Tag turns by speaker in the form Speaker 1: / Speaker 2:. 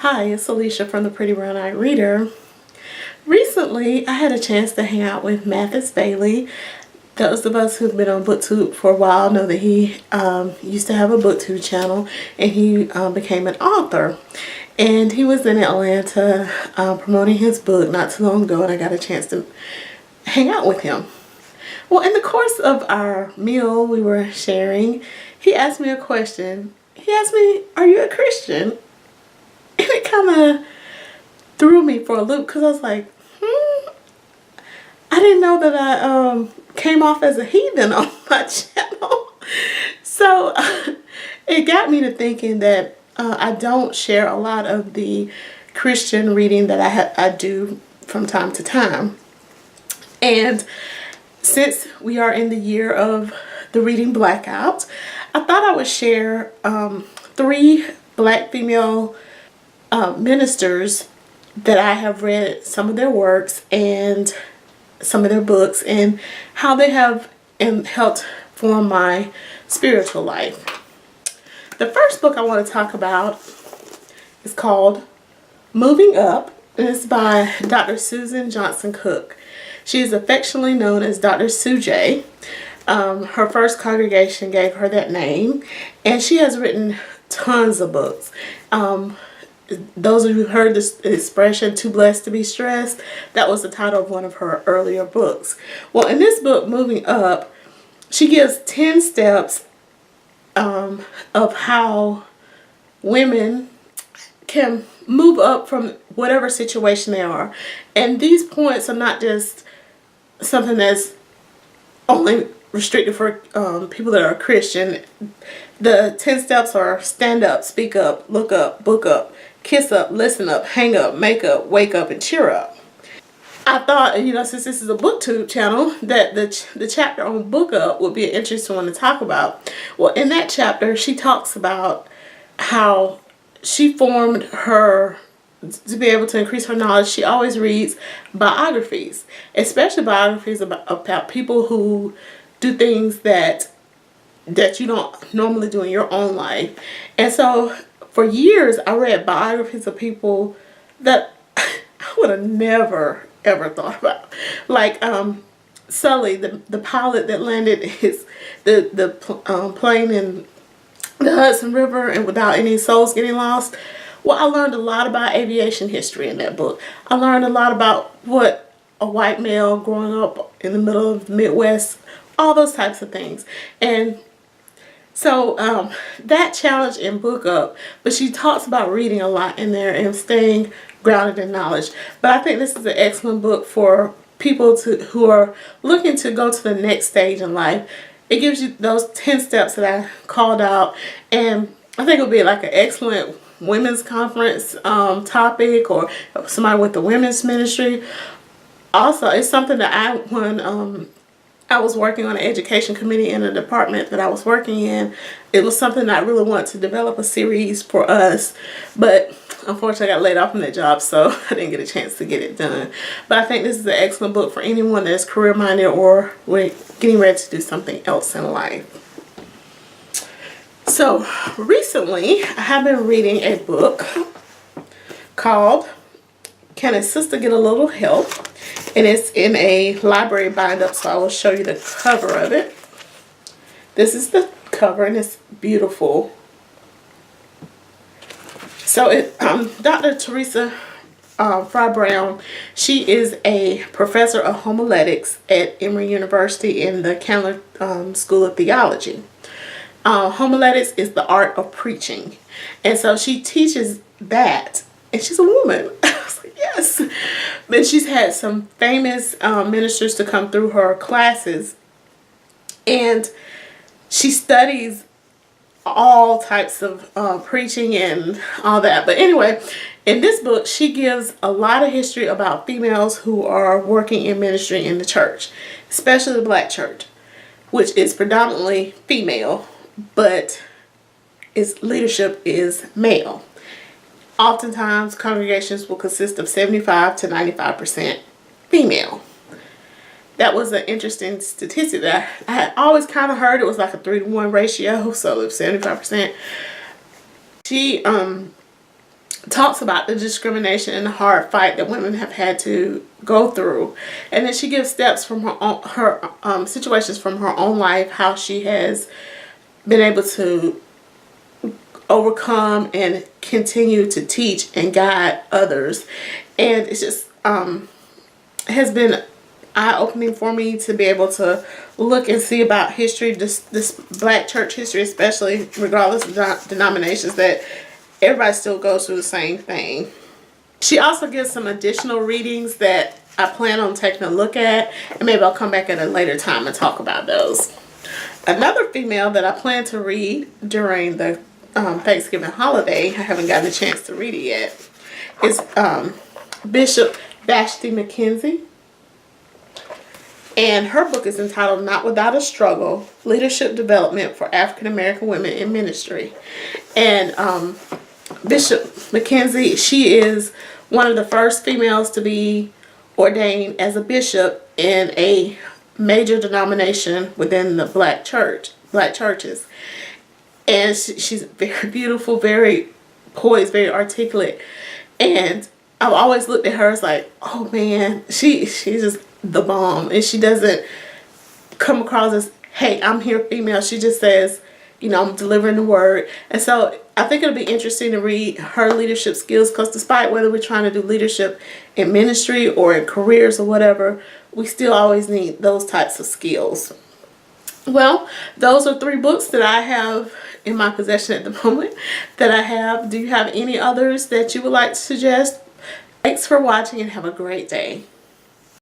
Speaker 1: Hi, it's Alicia from the Pretty Brown Eyed Reader. Recently, I had a chance to hang out with Mathis Bailey. Those of us who've been on BookTube for a while know that he used to have a BookTube channel, and he became an author. And he was in Atlanta promoting his book not too long ago, and I got a chance to hang out with him. Well, in the course of our meal we were sharing, he asked me a question. He asked me, "Are you a Christian?" And it kind of threw me for a loop because I was like, I didn't know that I came off as a heathen on my channel. So it got me to thinking that I don't share a lot of the Christian reading that I do from time to time. And since we are in the year of the reading blackout, I thought I would share 3 black female ministers that I have read some of their works and some of their books, and how they have helped form my spiritual life. The first book I want to talk about is called Moving Up, and it's by Dr. Suzan Johnson Cook. She is affectionately known as Dr. Sujay. Her first congregation gave her that name, and she has written tons of books. Those of you who heard this expression, too blessed to be stressed, that was the title of one of her earlier books. Well, in this book, Moving Up, she gives 10 steps of how women can move up from whatever situation they are. And these points are not just something that's only restricted for people that are Christian. The 10 steps are: stand up, speak up, look up, book up, kiss up, listen up, hang up, make up, wake up, and cheer up. I thought, since this is a BookTube channel, that the chapter on Book Up would be an interesting one to talk about. Well, in that chapter, she talks about how she formed her, to be able to increase her knowledge, she always reads biographies, especially biographies about people who do things that you don't normally do in your own life. And so for years I read biographies of people that I would have never ever thought about, like Sully, the pilot that landed the plane in the Hudson River and without any souls getting lost. Well, I learned a lot about aviation history in that book. I learned a lot about what a white male growing up in the middle of the Midwest, all those types of things. And so that challenge in Book Up, but she talks about reading a lot in there and staying grounded in knowledge. But I think this is an excellent book for people who are looking to go to the next stage in life. It gives you those 10 steps that I called out, and I think it'll be like an excellent women's conference topic, or somebody with the women's ministry. Also, it's something that when I was working on an education committee in a department that I was working in, it was something that I really wanted to develop a series for us, but unfortunately I got laid off from that job, so I didn't get a chance to get it done. But I think this is an excellent book for anyone that's career minded or getting ready to do something else in life. So recently I have been reading a book called Can a Sister Get a Little Help? And it's in a library bind-up, so I will show you the cover of it. This is the cover, and it's beautiful. So Dr. Teresa Frye Brown, she is a professor of homiletics at Emory University in the Candler School of Theology. Homiletics is the art of preaching, and so she teaches that, and she's a woman. I was like, yes. But she's had some famous ministers to come through her classes, and she studies all types of preaching and all that. But anyway, in this book she gives a lot of history about females who are working in ministry in the church, especially the black church, which is predominantly female, but its leadership is male. Oftentimes congregations will consist of 75 to 95% female. That was an interesting statistic that I had always kind of heard. It was like a 3-to-1 ratio, so if 75%. She talks about the discrimination and the hard fight that women have had to go through, and then she gives steps from her situations from her own life, how she has been able to overcome and continue to teach and guide others. And it's just has been eye-opening for me to be able to look and see about history, this black church history especially, regardless of denominations, that everybody still goes through the same thing. She also gives some additional readings that I plan on taking a look at, and maybe I'll come back at a later time and talk about those. Another female that I plan to read during the Thanksgiving holiday, I haven't gotten a chance to read it yet, is Bishop Vashti McKenzie. And her book is entitled Not Without a Struggle, Leadership Development for African American Women in Ministry. And Bishop McKenzie, she is one of the first females to be ordained as a bishop in a major denomination within the black churches. And she's very beautiful, very poised, very articulate. And I've always looked at her as like, oh man, she's just the bomb. And she doesn't come across as, hey, I'm here female. She just says, you know, I'm delivering the word. And so I think it'll be interesting to read her leadership skills, because despite whether we're trying to do leadership in ministry or in careers or whatever, we still always need those types of skills. Well, those are 3 books that I have in my possession at the moment that I have. Do you have any others that you would like to suggest? Thanks for watching and have a great day.